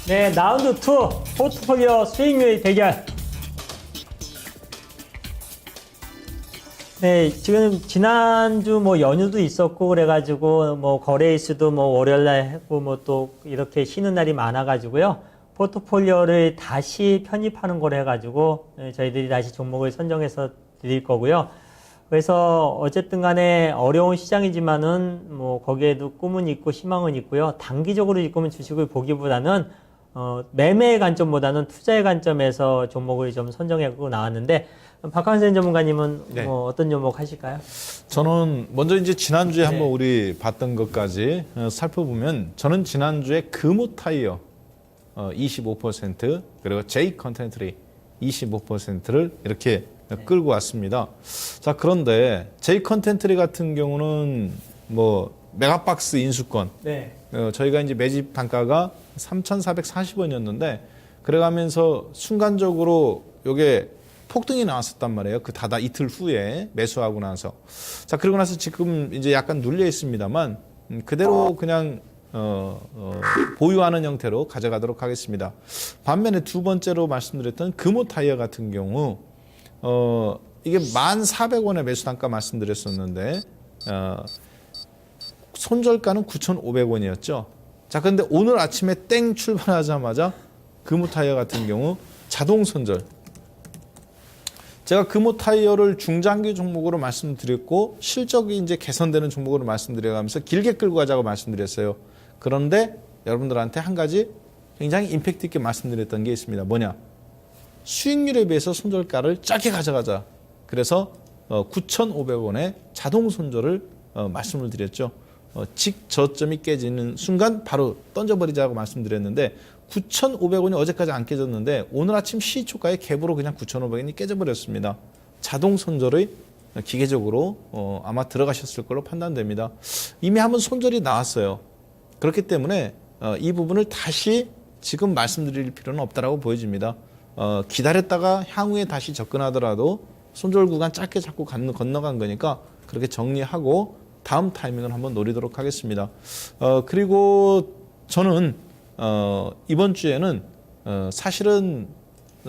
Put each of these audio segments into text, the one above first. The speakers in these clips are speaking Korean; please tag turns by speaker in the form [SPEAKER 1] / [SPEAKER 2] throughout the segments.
[SPEAKER 1] 네, 라운드 2 포트폴리오 수익률 대결. 네, 지금 지난주 뭐 연휴도 있었고 그래가지고 뭐 거래일수도 뭐 월요일날 했고 뭐 또 이렇게 쉬는 날이 많아가지고요. 포트폴리오를 다시 편입하는 걸 해가지고 저희들이 다시 종목을 선정해서 드릴 거고요. 그래서 어쨌든 간에 어려운 시장이지만은 뭐 거기에도 꿈은 있고 희망은 있고요. 단기적으로 지금은 주식을 보기보다는 매매의 관점보다는 투자의 관점에서 종목을 좀 선정하고 나왔는데 박한선 전문가님은
[SPEAKER 2] 네.
[SPEAKER 1] 뭐 어떤 종목 하실까요?
[SPEAKER 2] 저는 먼저 이제 지난주에
[SPEAKER 1] 네.
[SPEAKER 2] 한번 우리 봤던 것까지 살펴보면 저는 지난주에 금호 타이어 25% 그리고 J 컨텐트리 25%를 이렇게 끌고 왔습니다. 자, 그런데 J 컨텐트리 같은 경우는 뭐 메가박스 인수권
[SPEAKER 1] 네.
[SPEAKER 2] 저희가 이제 매집 단가가 3,440원이었는데 그래가면서 순간적으로 요게 폭등이 나왔었단 말이에요. 그 닫아 이틀 후에 매수하고 나서. 자, 그러고 나서 지금 이제 약간 눌려 있습니다만 그대로 그냥 보유하는 형태로 가져가도록 하겠습니다. 반면에 두 번째로 말씀드렸던 금호 타이어 같은 경우 이게 1,400원의 매수 단가 말씀드렸었는데 손절가는 9,500원이었죠. 자, 그런데 오늘 아침에 땡 출발하자마자 금호 타이어 같은 경우 자동 손절. 제가 금호 타이어를 중장기 종목으로 말씀드렸고 실적이 이제 개선되는 종목으로 말씀드려가면서 길게 끌고 가자고 말씀드렸어요. 그런데 여러분들한테 한 가지 굉장히 임팩트 있게 말씀드렸던 게 있습니다. 뭐냐? 수익률에 비해서 손절가를 짧게 가져가자. 그래서 9,500원의 자동 손절을 말씀을 드렸죠. 직저점이 깨지는 순간 바로 던져버리자고 말씀드렸는데 9,500원이 어제까지 안 깨졌는데 오늘 아침 시초가의 갭으로 그냥 9,500원이 깨져버렸습니다. 자동 손절의 기계적으로 아마 들어가셨을 걸로 판단됩니다. 이미 한번 손절이 나왔어요. 그렇기 때문에 이 부분을 다시 지금 말씀드릴 필요는 없다라고 보여집니다. 기다렸다가 향후에 다시 접근하더라도 손절 구간 짧게 자꾸 건너간 거니까 그렇게 정리하고 다음 타이밍을 한번 노리도록 하겠습니다. 그리고 저는 이번 주에는 사실은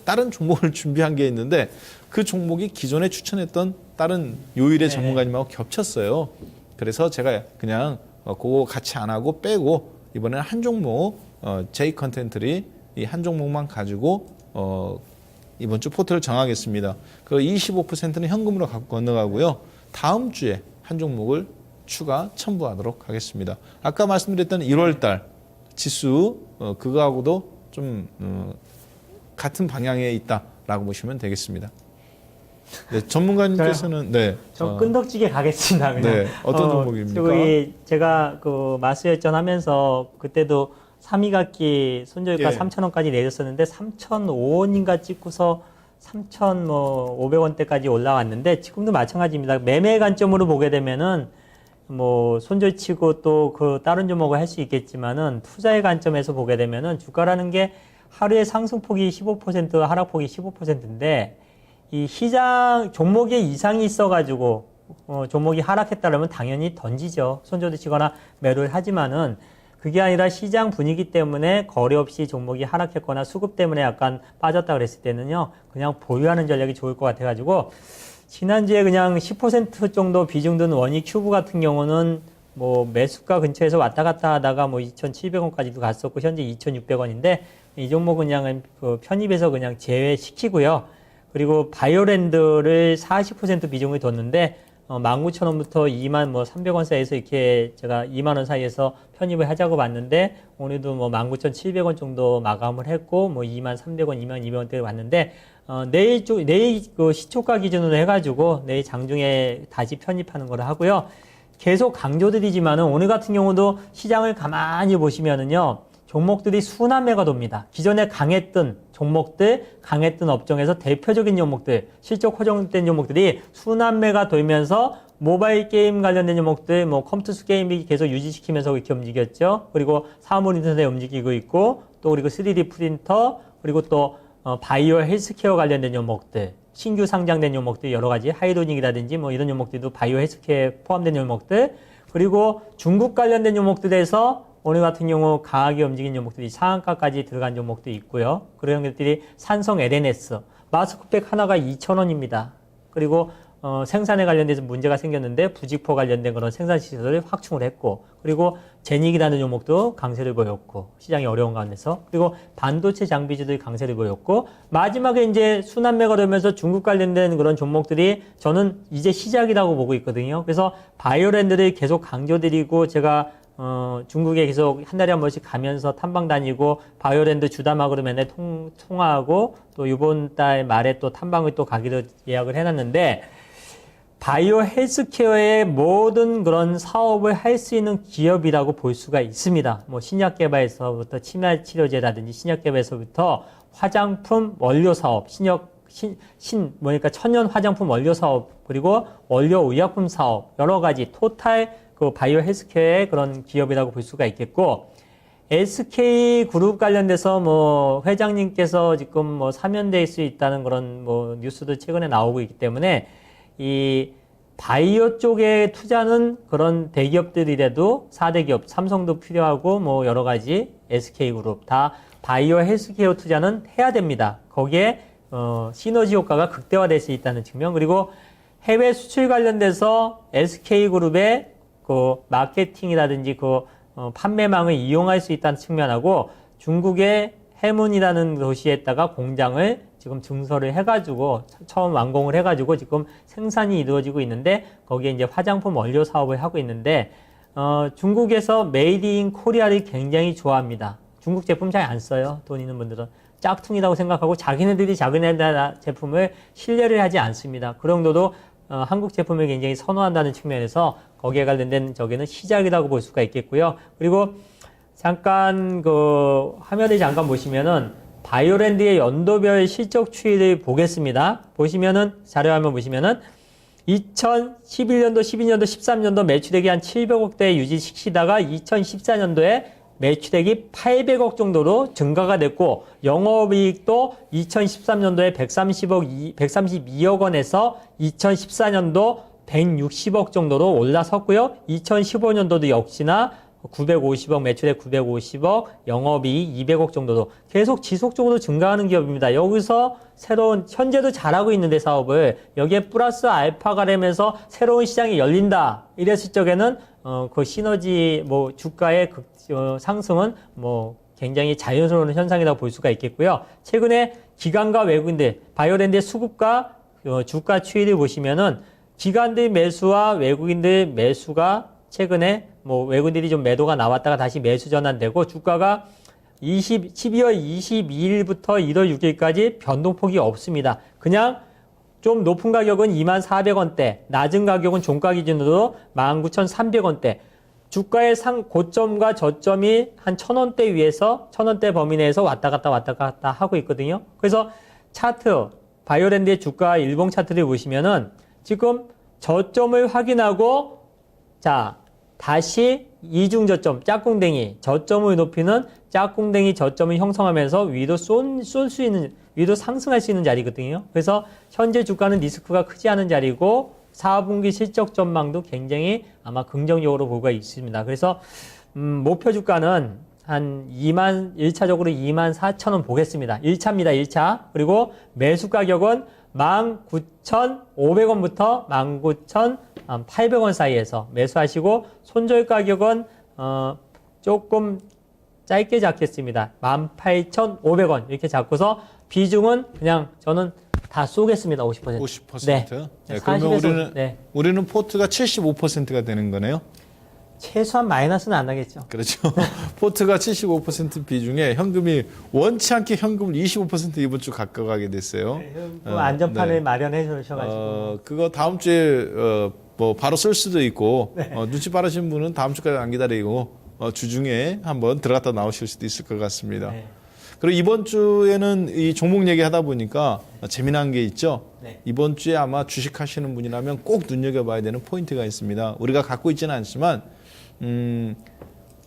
[SPEAKER 2] 다른 종목을 준비한 게 있는데 그 종목이 기존에 추천했던 다른 요일의 전문가님하고 겹쳤어요. 그래서 제가 그냥 그거 같이 안 하고 빼고 이번에는 한 종목 J 컨텐트리 이 한 종목만 가지고 이번 주 포트를 정하겠습니다. 그 25%는 현금으로 갖고 건너가고요. 다음 주에 한 종목을 추가 첨부하도록 하겠습니다. 아까 말씀드렸던 1월달 지수 그거하고도 좀 같은 방향에 있다라고 보시면 되겠습니다. 네, 전문가님께서는
[SPEAKER 1] 좀 끈덕지게 가겠습니다. 그냥.
[SPEAKER 2] 네, 어떤 종목입니까?
[SPEAKER 1] 저기 제가 그 마스열전 하면서 그때도 3위각기 손절가 3,000원까지 내렸었는데 3,005원인가 찍고서 3,500원대까지 올라왔는데 지금도 마찬가지입니다. 매매 관점으로 보게 되면은 뭐 손절치고 또 그 다른 종목을 할 수 있겠지만은 투자의 관점에서 보게 되면은 주가라는 게 하루에 상승폭이 15% 하락폭이 15%인데 이 시장 종목에 이상이 있어가지고 종목이 하락했다라면 당연히 던지죠. 손절을 치거나 매도를 하지만은 그게 아니라 시장 분위기 때문에 거래 없이 종목이 하락했거나 수급 때문에 약간 빠졌다 그랬을 때는요 그냥 보유하는 전략이 좋을 것 같아가지고. 지난주에 그냥 10% 정도 비중 든 원익 큐브 같은 경우는 뭐 매수가 근처에서 왔다 갔다 하다가 뭐 2,700원까지도 갔었고 현재 2,600원인데 이 종목은 그냥 그 편입해서 그냥 제외시키고요. 그리고 바이오랜드를 40% 비중을 뒀는데 19,000원부터 23,000원 사이에서 이렇게 제가 20,000원 사이에서 편입을 하자고 봤는데 오늘도 뭐 19,700원 정도 마감을 했고 뭐 23,000원, 22,000원대를 왔는데 내일 그 시초가 기준으로 해가지고 내일 장중에 다시 편입하는 걸 하고요. 계속 강조드리지만은 오늘 같은 경우도 시장을 가만히 보시면은요. 종목들이 순환매가 돕니다. 기존에 강했던 종목들, 강했던 업종에서 대표적인 종목들, 실적 호정된 종목들이 순환매가 돌면서 모바일 게임 관련된 종목들, 뭐 컴투스 게임이 계속 유지시키면서 이렇게 움직였죠. 그리고 사물 인터넷에 움직이고 있고, 또 그리고 3D 프린터, 그리고 또 바이오 헬스케어 관련된 종목들, 신규 상장된 종목들 여러 가지 하이로닉이라든지 뭐 이런 종목들도 바이오 헬스케어에 포함된 종목들, 그리고 중국 관련된 종목들에서 오늘 같은 경우 강하게 움직인 종목들이 상한가까지 들어간 종목도 있고요. 그런 것들이 산성 LNS, 마스크팩 하나가 2,000원입니다. 그리고 생산에 관련돼서 문제가 생겼는데 부직포 관련된 그런 생산 시설을 확충을 했고, 그리고 제닉이라는 종목도 강세를 보였고, 시장이 어려운 가운데서, 그리고 반도체 장비주들이 강세를 보였고, 마지막에 이제 순환매가 되면서 중국 관련된 그런 종목들이 저는 이제 시작이라고 보고 있거든요. 그래서 바이오랜드를 계속 강조드리고, 제가 중국에 계속 한 달에 한 번씩 가면서 탐방 다니고, 바이오랜드 주담학으로 맨날 통화하고, 또 이번 달 말에 또 탐방을 또 가기로 예약을 해놨는데, 바이오 헬스케어의 모든 그런 사업을 할 수 있는 기업이라고 볼 수가 있습니다. 뭐 신약 개발에서부터 치매 치료제라든지 신약 개발에서부터 화장품 원료 사업, 그러니까 천연 화장품 원료 사업, 그리고 원료 의약품 사업, 여러 가지 토탈 그 바이오 헬스케어의 그런 기업이라고 볼 수가 있겠고, SK 그룹 관련돼서 뭐 회장님께서 지금 뭐 사면될 수 있다는 그런 뭐 뉴스도 최근에 나오고 있기 때문에 이 바이오 쪽에 투자는 그런 대기업들이라도 4대 기업, 삼성도 필요하고 뭐 여러 가지 SK그룹 다 바이오 헬스케어 투자는 해야 됩니다. 거기에 시너지 효과가 극대화될 수 있다는 측면, 그리고 해외 수출 관련돼서 SK그룹의 그 마케팅이라든지 그 판매망을 이용할 수 있다는 측면하고, 중국의 해문이라는 도시에다가 공장을 지금 증설을 해가지고 처음 완공을 해가지고 지금 생산이 이루어지고 있는데, 거기에 이제 화장품 원료 사업을 하고 있는데, 중국에서 메이드 인 코리아를 굉장히 좋아합니다. 중국 제품 잘 안 써요. 돈 있는 분들은 짝퉁이라고 생각하고 자기네들이 자기네 제품을 신뢰를 하지 않습니다. 그 정도도 한국 제품을 굉장히 선호한다는 측면에서 거기에 관련된 저기는 시작이라고 볼 수가 있겠고요. 그리고 잠깐 그 화면을 잠깐 보시면은 바이오랜드의 연도별 실적 추이를 보겠습니다. 보시면은 자료화면 보시면은 2011년도, 12년도, 13년도 매출액이 한 700억대 유지시키다가 2014년도에 매출액이 800억 정도로 증가가 됐고, 영업이익도 2013년도에 132억 원에서 2014년도 160억 정도로 올라섰고요. 2015년도도 역시나 950억, 매출액 950억, 영업이익 200억 정도로 계속 지속적으로 증가하는 기업입니다. 여기서 새로운, 현재도 잘하고 있는데 사업을, 여기에 플러스 알파가 되면서 새로운 시장이 열린다. 이랬을 적에는 그 시너지 뭐 주가의 상승은 뭐 굉장히 자연스러운 현상이라고 볼 수가 있겠고요. 최근에 기관과 외국인들, 바이오랜드의 수급과 주가 추이를 보시면은 기관들 매수와 외국인들 매수가 최근에 뭐 외국인들이 좀 매도가 나왔다가 다시 매수 전환되고, 주가가 12월 22일부터 1월 6일까지 변동폭이 없습니다. 그냥 좀 높은 가격은 24,400원대, 낮은 가격은 종가 기준으로 19,300원대. 주가의 고점과 저점이 한 1,000원대 위에서 1,000원대 범위 내에서 왔다 갔다 하고 있거든요. 그래서 차트, 바이오랜드의 주가 일봉 차트를 보시면은 지금 저점을 확인하고, 자, 다시 이중 저점, 짝꿍댕이, 저점을 높이는 짝꿍댕이 저점을 형성하면서 위로 쏠 수 있는, 위로 상승할 수 있는 자리거든요. 그래서 현재 주가는 리스크가 크지 않은 자리고, 4분기 실적 전망도 굉장히 아마 긍정적으로 보고 있습니다. 그래서 목표 주가는 한 1차적으로 24,000원 보겠습니다. 1차입니다. 1차. 그리고 매수 가격은 19,500원부터 19,800원 사이에서 매수하시고, 손절 가격은 조금 짧게 잡겠습니다. 18,500원 이렇게 잡고서 비중은 그냥 저는 다 쏘겠습니다. 50%.
[SPEAKER 2] 50%?
[SPEAKER 1] 네.
[SPEAKER 2] 네, 그러면
[SPEAKER 1] 네.
[SPEAKER 2] 우리는 포트가 75%가 되는 거네요.
[SPEAKER 1] 최소한 마이너스는 안 나겠죠.
[SPEAKER 2] 그렇죠. 포트가 75% 비중에 현금이 원치 않게 현금을 25% 이번 주 가져가게 됐어요.
[SPEAKER 1] 네, 안전판을
[SPEAKER 2] 네.
[SPEAKER 1] 마련해 주셔가지고.
[SPEAKER 2] 그거 다음 주에 뭐 바로 쓸 수도 있고, 네. 눈치 빠르신 분은 다음 주까지 안 기다리고 주중에 한번 들어갔다 나오실 수도 있을 것 같습니다.
[SPEAKER 1] 네.
[SPEAKER 2] 그리고 이번 주에는 이 종목 얘기하다 보니까 재미난 게 있죠.
[SPEAKER 1] 네.
[SPEAKER 2] 이번 주에 아마 주식 하시는 분이라면 꼭 눈여겨봐야 되는 포인트가 있습니다. 우리가 갖고 있지는 않지만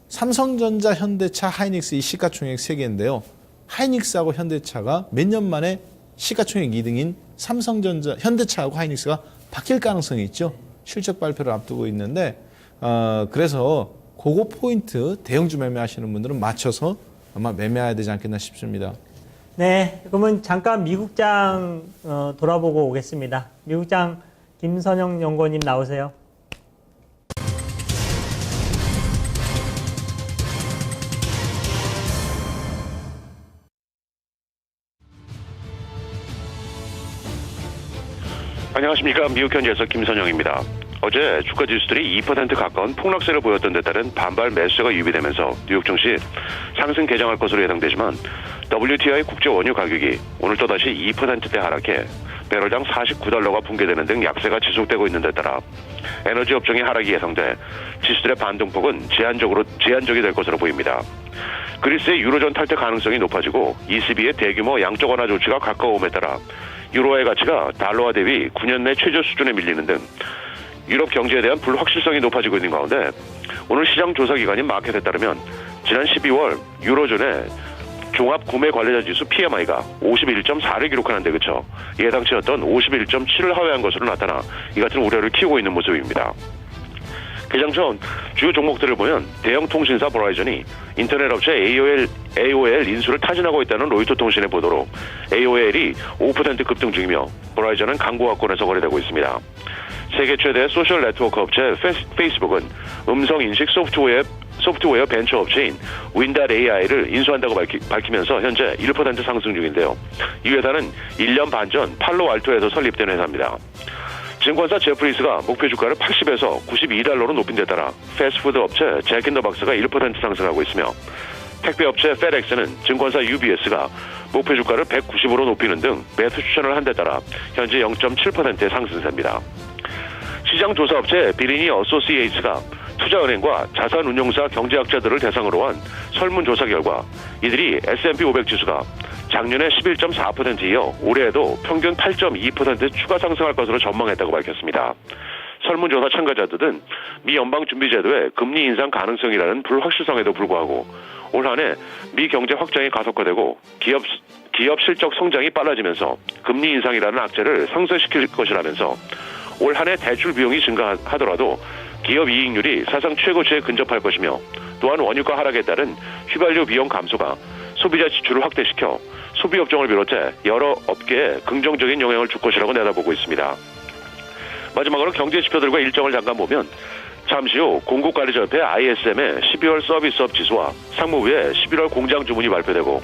[SPEAKER 2] 삼성전자, 현대차, 하이닉스 이 시가총액 3개인데요. 하이닉스하고 현대차가 몇 년 만에 시가총액 2등인 삼성전자, 현대차하고 하이닉스가 바뀔 가능성이 있죠. 실적 발표를 앞두고 있는데 그래서 그거 포인트 대형주 매매하시는 분들은 맞춰서 아마 매매해야 되지 않겠나 싶습니다.
[SPEAKER 1] 네, 그러면 잠깐 미국장 돌아보고 오겠습니다. 미국장 김선영 연구원님 나오세요.
[SPEAKER 3] 안녕하십니까. 미국 현지에서 김선영입니다. 어제 주가 지수들이 2% 가까운 폭락세를 보였던 데 따른 반발 매수세가 유입되면서 뉴욕 증시 상승 개장할 것으로 예상되지만 WTI 국제 원유 가격이 오늘 또다시 2%대 하락해 배럴당 49달러가 붕괴되는 등 약세가 지속되고 있는 데 따라 에너지 업종의 하락이 예상돼 지수들의 반등폭은 제한적이 될 것으로 보입니다. 그리스의 유로존 탈퇴 가능성이 높아지고 ECB의 대규모 양적 완화 조치가 가까움에 따라 유로화의 가치가 달러화 대비 9년 내 최저 수준에 밀리는 등 유럽 경제에 대한 불확실성이 높아지고 있는 가운데 오늘 시장 조사 기관인 마켓에 따르면 지난 12월 유로존의 종합 구매 관리자 지수 PMI가 51.4를 기록하는 데 그쳐 예상치였던 51.7을 하회한 것으로 나타나 이 같은 우려를 키우고 있는 모습입니다. 개장 전 주요 종목들을 보면 대형 통신사 버라이전이 인터넷 업체 AOL 인수를 타진하고 있다는 로이터 통신의 보도로 AOL이 5% 급등 중이며 버라이전은 강보합권에서 거래되고 있습니다. 세계 최대 소셜 네트워크 업체 페이스북은 음성 인식 소프트웨어 벤처 업체인 윈닷AI를 인수한다고 밝히면서 현재 1% 상승 중인데요. 이 회사는 1년 반 전 팔로알토에서 설립된 회사입니다. 증권사 제프리스가 목표 주가를 80에서 92달러로 높인 데 따라 패스트푸드 업체 잭인더박스가 1% 상승하고 있으며 택배 업체 페덱스는 증권사 UBS가 목표 주가를 190으로 높이는 등 매수 추천을 한 데 따라 현재 0.7%의 상승세입니다. 시장 조사 업체 비리니 어소시에이츠가 투자은행과 자산운용사 경제학자들을 대상으로 한 설문조사 결과 이들이 S&P 500 지수가 작년에 11.4%에 이어 올해에도 평균 8.2% 추가 상승할 것으로 전망했다고 밝혔습니다. 설문조사 참가자들은 미 연방준비제도의 금리 인상 가능성이라는 불확실성에도 불구하고 올 한 해 미 경제 확장이 가속화되고 기업 실적 성장이 빨라지면서 금리 인상이라는 악재를 상쇄시킬 것이라면서 올 한 해 대출 비용이 증가하더라도 기업 이익률이 사상 최고치에 근접할 것이며 또한 원유가 하락에 따른 휘발유 비용 감소가 소비자 지출을 확대시켜 소비 업종을 비롯해 여러 업계에 긍정적인 영향을 줄 것이라고 내다보고 있습니다. 마지막으로 경제 지표들과 일정을 잠깐 보면 잠시 후 공급관리자협회 ISM의 12월 서비스업 지수와 상무부의 11월 공장 주문이 발표되고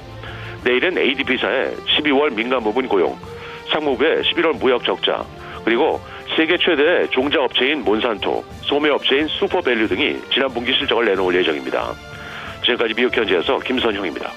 [SPEAKER 3] 내일은 ADP사의 12월 민간 부분 고용, 상무부의 11월 무역 적자, 그리고 세계 최대 종자업체인 몬산토, 소매업체인 슈퍼밸류 등이 지난 분기 실적을 내놓을 예정입니다. 지금까지 미국 현지에서 김선형입니다.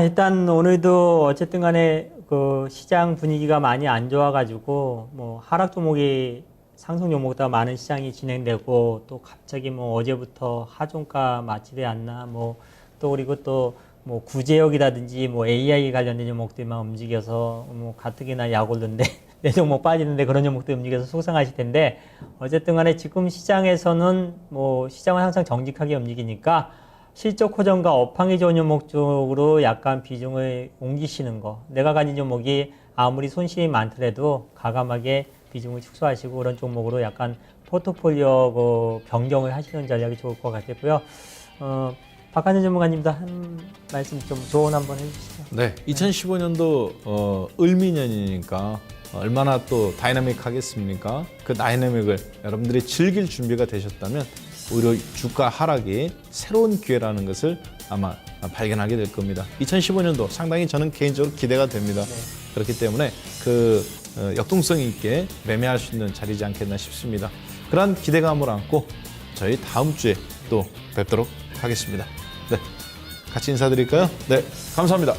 [SPEAKER 1] 일단 오늘도 어쨌든 간에 그 시장 분위기가 많이 안 좋아가지고 뭐 하락 종목이 상승 종목보다 많은 시장이 진행되고 또 갑자기 뭐 어제부터 하종가 마치지 않나 뭐 또 그리고 또 뭐 구제역이라든지 뭐 AI 관련된 종목들만 움직여서 뭐 가뜩이나 약올른데 내 종목 빠지는데 그런 종목들 움직여서 속상하실 텐데 어쨌든 간에 지금 시장에서는 뭐 시장은 항상 정직하게 움직이니까 실적 호전과 업황이 좋은 종목 쪽으로 약간 비중을 옮기시는 거. 내가 가진 종목이 아무리 손실이 많더라도 과감하게 비중을 축소하시고 그런 종목으로 약간 포트폴리오 변경을 하시는 전략이 좋을 것 같고요. 박한준 전문가님도 한 말씀 좀 조언 한번 해주시죠.
[SPEAKER 2] 네, 2015년도 을미년이니까 얼마나 또 다이나믹하겠습니까? 그 다이나믹을 여러분들이 즐길 준비가 되셨다면 오히려 주가 하락이 새로운 기회라는 것을 아마 발견하게 될 겁니다. 2015년도 상당히 저는 개인적으로 기대가 됩니다. 네. 그렇기 때문에 그 역동성 있게 매매할 수 있는 자리지 않겠나 싶습니다. 그런 기대감을 안고 저희 다음 주에 또 뵙도록 하겠습니다. 네, 같이 인사드릴까요? 네, 감사합니다.